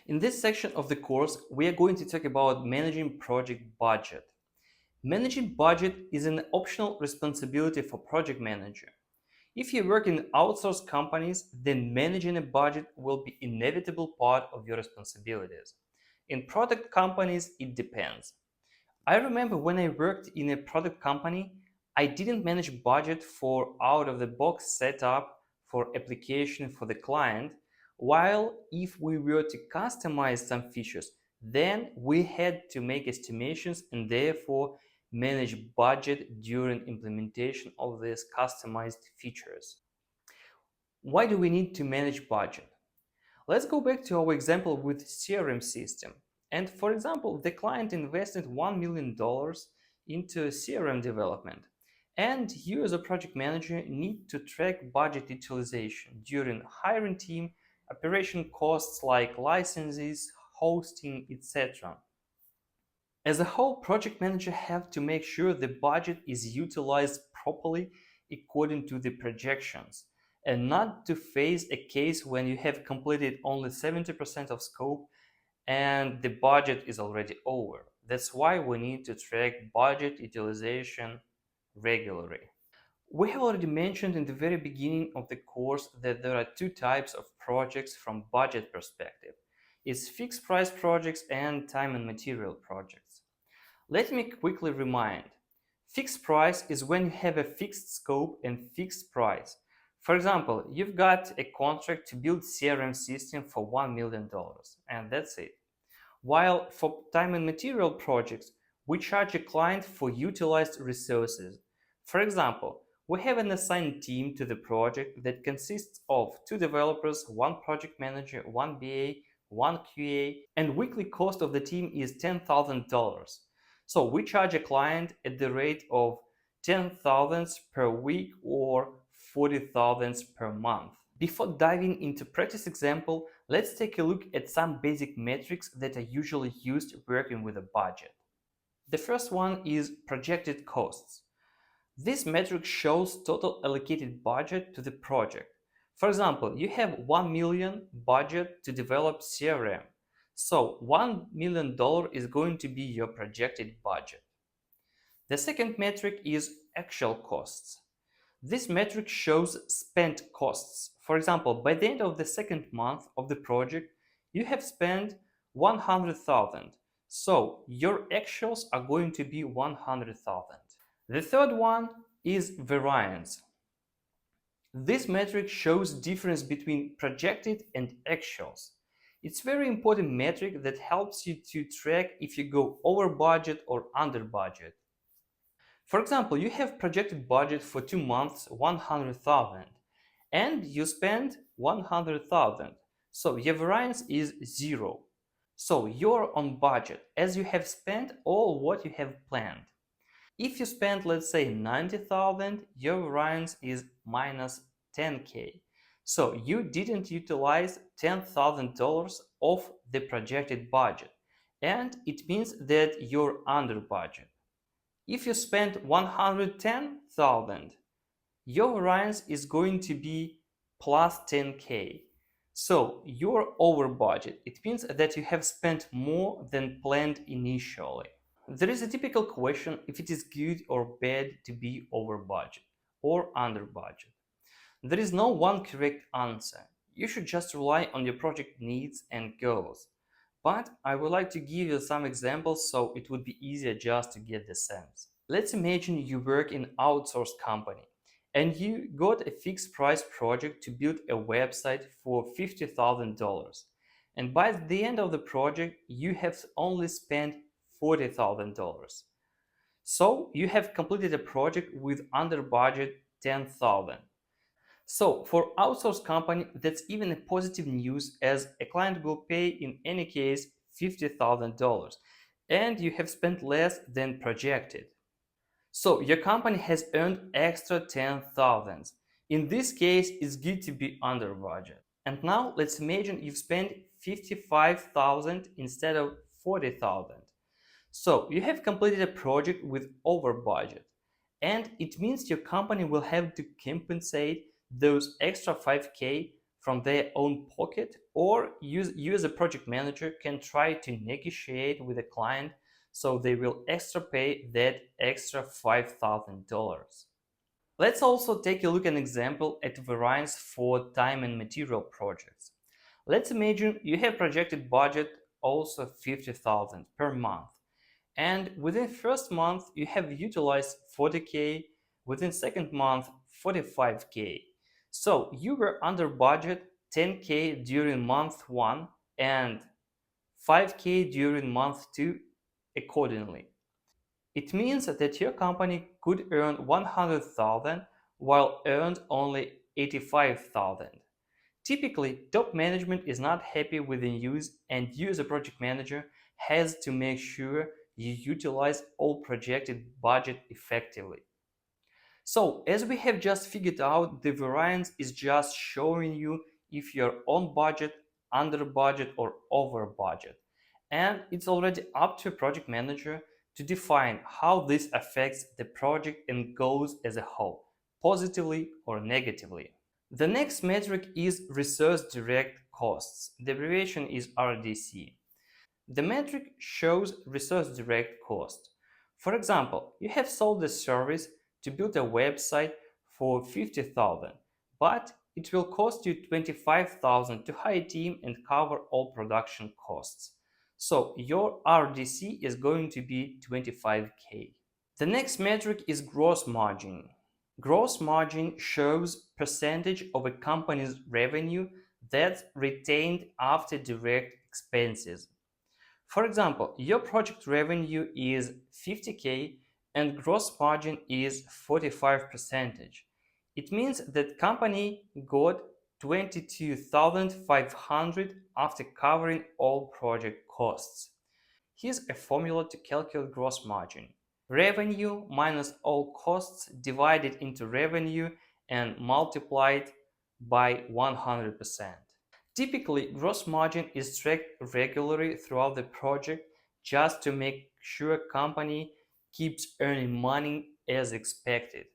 In this section of the course, we are going to talk about managing project budget. Managing budget is an optional responsibility for project manager. If you work in outsourced companies, then managing a budget will be an inevitable part of your responsibilities. In product companies, it depends. I remember when I worked in a product company, I didn't manage budget for out-of-the-box setup for application for the client, while if we were to customize some features, then we had to make estimations and therefore manage budget during implementation of these customized features. Why do we need to manage budget? Let's go back to our example with CRM system. And for example, the client invested $1 million into CRM development. And you as a project manager need to track budget utilization during hiring team, operation costs like licenses, hosting, etc. As a whole, project manager have to make sure the budget is utilized properly according to the projections, and not to face a case when you have completed only 70% of scope and the budget is already over. That's why we need to track budget utilization regularly. We have already mentioned in the very beginning of the course that there are two types of projects from budget perspective. It's fixed price projects and time and material projects. Let me quickly remind. Fixed price is when you have a fixed scope and fixed price. For example, you've got a contract to build CRM system for $1 million, and that's it. While for time and material projects, we charge a client for utilized resources. For example, we have an assigned team to the project that consists of 2 developers, 1 project manager, 1 BA, 1 QA, and weekly cost of the team is $10,000. So we charge a client at the rate of 10,000 per week or 40,000 per month. Before diving into practice example, let's take a look at some basic metrics that are usually used working with a budget. The first one is projected costs. This metric shows total allocated budget to the project. For example, you have $1 million budget to develop CRM. So $1 million is going to be your projected budget. The second metric is actual costs. This metric shows spent costs. For example, by the end of the second month of the project, you have spent 100,000. So your actuals are going to be 100,000. The third one is variance. This metric shows difference between projected and actuals. It's a very important metric that helps you to track if you go over budget or under budget. For example, you have projected budget for 2 months 100,000 and you spend 100,000. So your variance is 0. So you're on budget as you have spent all what you have planned. If you spend, let's say, 90,000, your variance is minus 10K. So you didn't utilize $10,000 of the projected budget, and it means that you're under budget. If you spend 110,000, your variance is going to be plus 10K. So you're over budget. It means that you have spent more than planned initially. There is a typical question if it is good or bad to be over budget or under budget. There is no one correct answer. You should just rely on your project needs and goals. But I would like to give you some examples so it would be easier just to get the sense. Let's imagine you work in an outsourced company and you got a fixed price project to build a website for $50,000. And by the end of the project, you have only spent $40,000. So you have completed a project with under budget 10,000. So for outsourced company, that's even a positive news as a client will pay in any case $50,000 and you have spent less than projected. So your company has earned extra 10,000. In this case, it's good to be under budget. And now let's imagine you've spent 55,000 instead of 40,000. So you have completed a project with over budget, and it means your company will have to compensate those extra 5K from their own pocket, or you as a project manager can try to negotiate with the client so they will extra pay that extra $5,000. Let's also take a look at an example at variance for time and material projects. Let's imagine you have projected budget also 50,000 per month, and within first month you have utilized 40k, within second month 45k. So you were under budget 10k during month 1 and 5k during month 2 accordingly. It means that your company could earn 100,000 while earned only 85,000. Typically, top management is not happy with the news, and you as a project manager has to make sure you utilize all projected budget effectively. So, as we have just figured out, the variance is just showing you if you're on budget, under budget, or over budget. And it's already up to a project manager to define how this affects the project and goals as a whole, positively or negatively. The next metric is resource direct costs. The abbreviation is RDC. The metric shows resource direct cost. For example, you have sold a service to build a website for 50,000, but it will cost you 25,000 to hire a team and cover all production costs. So your RDC is going to be 25k. The next metric is gross margin. Gross margin shows percentage of a company's revenue that's retained after direct expenses. For example, your project revenue is 50k and gross margin is 45%. It means that company got 22,500 after covering all project costs. Here's a formula to calculate gross margin. Revenue minus all costs divided into revenue and multiplied by 100%. Typically, gross margin is tracked regularly throughout the project just to make sure company keeps earning money as expected.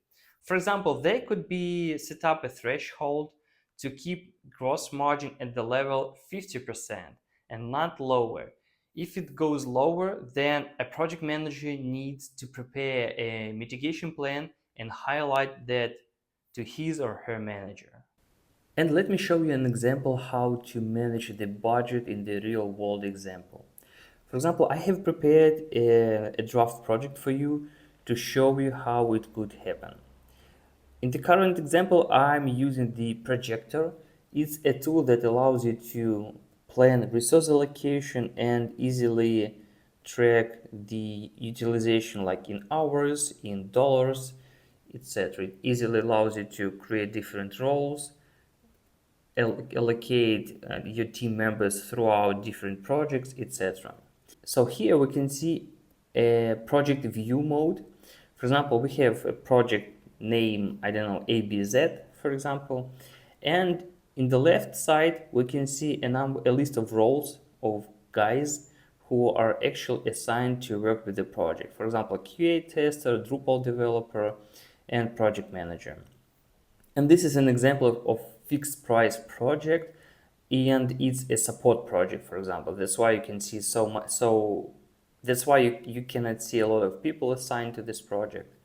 For example, they could be set up a threshold to keep gross margin at the level 50% and not lower. If it goes lower, then a project manager needs to prepare a mitigation plan and highlight that to his or her manager. And let me show you an example how to manage the budget in the real world example. For example, I have prepared a draft project for you to show you how it could happen. In the current example, I'm using the projector. It's a tool that allows you to plan resource allocation and easily track the utilization like in hours, in dollars, etc. It easily allows you to create different roles, allocate your team members throughout different projects, etc. So here we can see a project view mode. For example, we have a project name, I don't know, ABZ, for example, and in the left side we can see a list of roles of guys who are actually assigned to work with the project. For example, QA tester, Drupal developer, and project manager. And this is an example of fixed price project, and it's a support project, for example. That's why you can see so much. So that's why you cannot see a lot of people assigned to this project.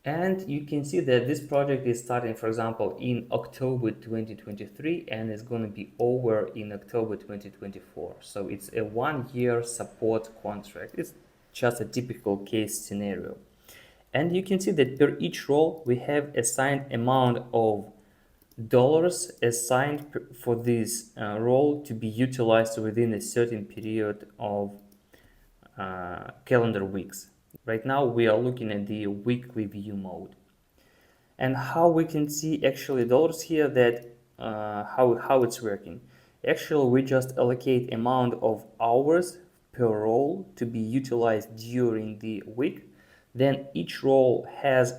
And you can see that this project is starting, for example, in October 2023 and is going to be over in October 2024. So it's a 1-year support contract. It's just a typical case scenario. And you can see that per each role we have assigned amount of dollars assigned for this role to be utilized within a certain period of calendar weeks. Right now we are looking at the weekly view mode. And how we can see actually dollars here, that how it's working. Actually, we just allocate amount of hours per role to be utilized during the week. Then each role has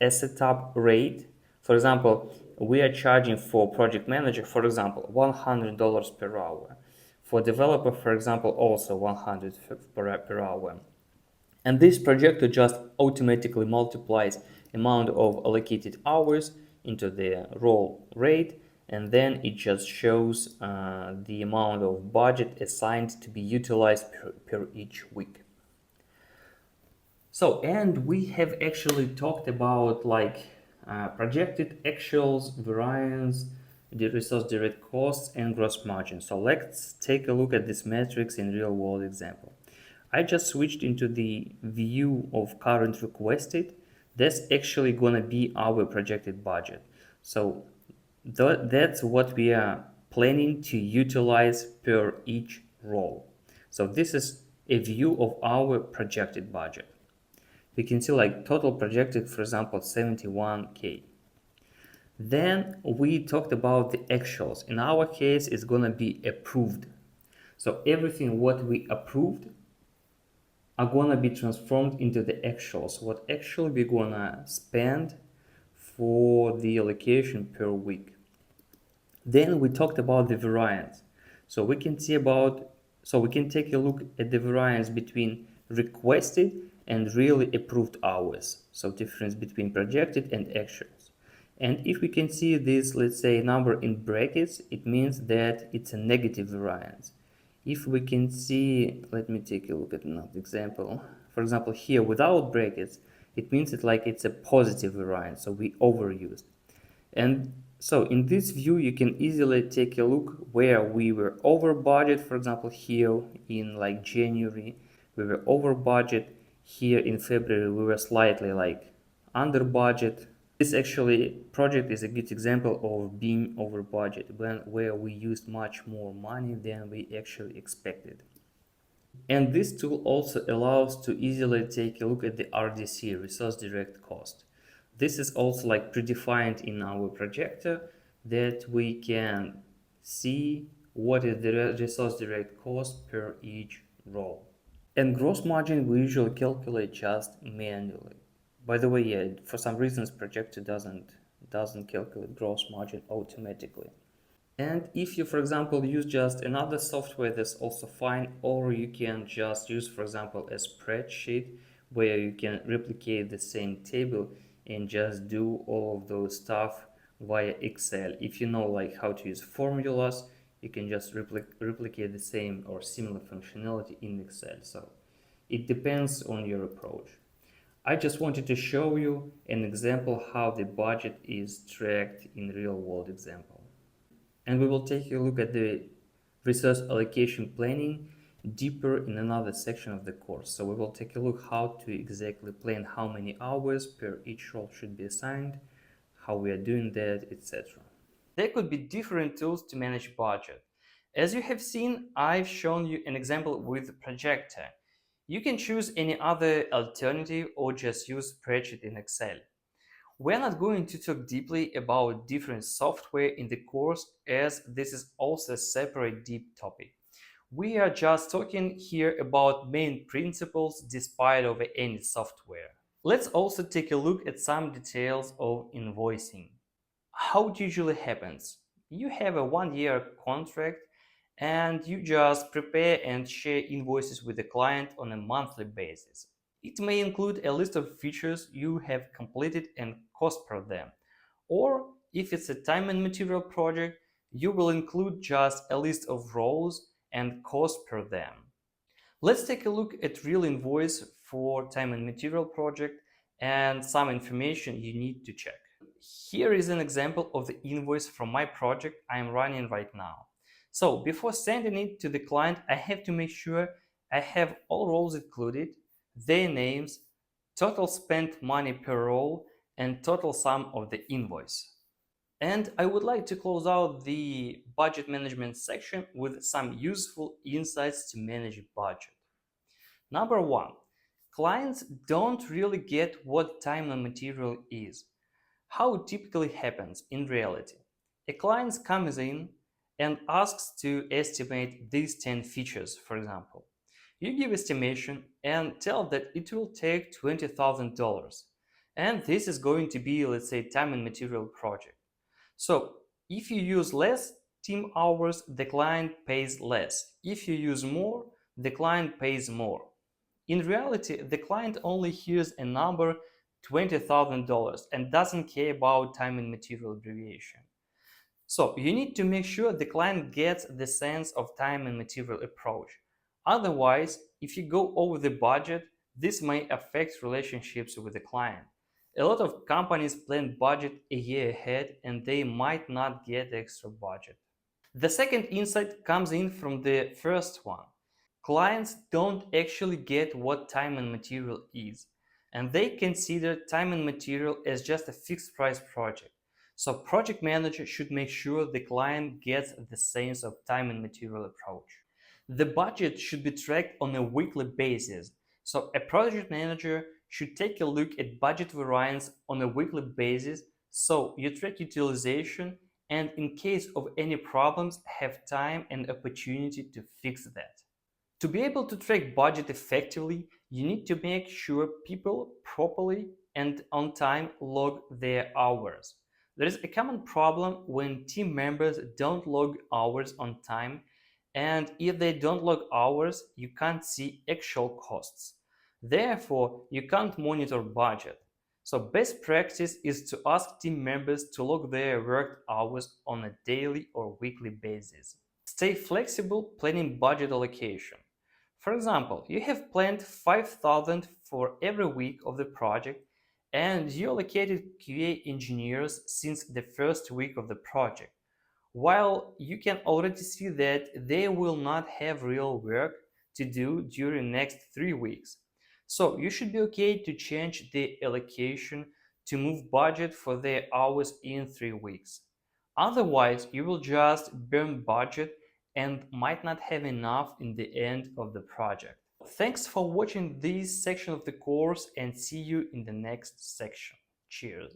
a setup rate. For example, we are charging for project manager, for example, $100 per hour. For developer, for example, also 100 per hour. And this projector just automatically multiplies amount of allocated hours into the role rate and then it just shows the amount of budget assigned to be utilized per each week. So, and we have actually talked about like projected actuals, variance, the resource direct costs, and gross margin. So let's take a look at these metrics in real world example. I just switched into the view of current requested. That's actually gonna be our projected budget. So that's what we are planning to utilize per each role. So this is a view of our projected budget. We can see like total projected, for example, 71K. Then we talked about the actuals. In our case, it's gonna be approved. So everything what we approved are gonna be transformed into the actuals. What actually we're gonna spend for the allocation per week. Then we talked about the variance. So we can see about, so we can take a look at the variance between requested and really approved hours. So difference between projected and actuals. And if we can see this, let's say number in brackets, it means that it's a negative variance. If we can see, let me take a look at another example. For example, here without brackets, it means that like it's a positive variance, so we overused. And so in this view, you can easily take a look where we were over budget. For example, here in like January, we were over budget. Here in February, we were slightly like under budget. This actually project is a good example of being over budget where we used much more money than we actually expected. And this tool also allows to easily take a look at the RDC, resource direct cost. This is also like predefined in our projector that we can see what is the resource direct cost per each role. And gross margin we usually calculate just manually. By the way, yeah, for some reasons projector doesn't calculate gross margin automatically. And if you, for example, use just another software, that's also fine, or you can just use, for example, a spreadsheet where you can replicate the same table and just do all of those stuff via Excel. If you know like how to use formulas, you can just replicate the same or similar functionality in Excel. So it depends on your approach. I just wanted to show you an example how the budget is tracked in real world example. And we will take a look at the resource allocation planning deeper in another section of the course. So we will take a look how to exactly plan how many hours per each role should be assigned, how we are doing that, etc. There could be different tools to manage budget. As you have seen, I've shown you an example with Projector. You can choose any other alternative or just use spreadsheet in Excel. We're not going to talk deeply about different software in the course, as this is also a separate deep topic. We are just talking here about main principles despite of any software. Let's also take a look at some details of invoicing. How it usually happens. You have a 1-year contract and you just prepare and share invoices with the client on a monthly basis. It may include a list of features you have completed and cost per them. Or if it's a time and material project, you will include just a list of roles and cost per them. Let's take a look at real invoice for time and material project and some information you need to check. Here is an example of the invoice from my project I am running right now. So before sending it to the client, I have to make sure I have all roles included, their names, total spent money per role, and total sum of the invoice. And I would like to close out the budget management section with some useful insights to manage budget. Number one, clients don't really get what time and material is. How it typically happens in reality. A client comes in and asks to estimate these 10 features, for example. You give estimation and tell that it will take $20,000. And this is going to be, let's say, time and material project. So if you use less team hours, the client pays less. If you use more, the client pays more. In reality, the client only hears a number $20,000 and doesn't care about time and material abbreviation. So you need to make sure the client gets the sense of time and material approach. Otherwise, if you go over the budget, this may affect relationships with the client. A lot of companies plan budget a year ahead and they might not get extra budget. The second insight comes in from the first one. Clients don't actually get what time and material is, and they consider time and material as just a fixed price project. So project manager should make sure the client gets the sense of time and material approach. The budget should be tracked on a weekly basis. So a project manager should take a look at budget variance on a weekly basis so you track utilization and in case of any problems have time and opportunity to fix that. To be able to track budget effectively, you need to make sure people properly and on time log their hours. There is a common problem when team members don't log hours on time, and if they don't log hours, you can't see actual costs. Therefore, you can't monitor budget. So best practice is to ask team members to log their worked hours on a daily or weekly basis. Stay flexible planning budget allocation. For example, you have planned 5,000 for every week of the project and you allocated QA engineers since the first week of the project. While you can already see that they will not have real work to do during next 3 weeks. So you should be okay to change the allocation to move budget for their hours in 3 weeks. Otherwise, you will just burn budget and might not have enough in the end of the project. Thanks for watching this section of the course and see you in the next section. Cheers!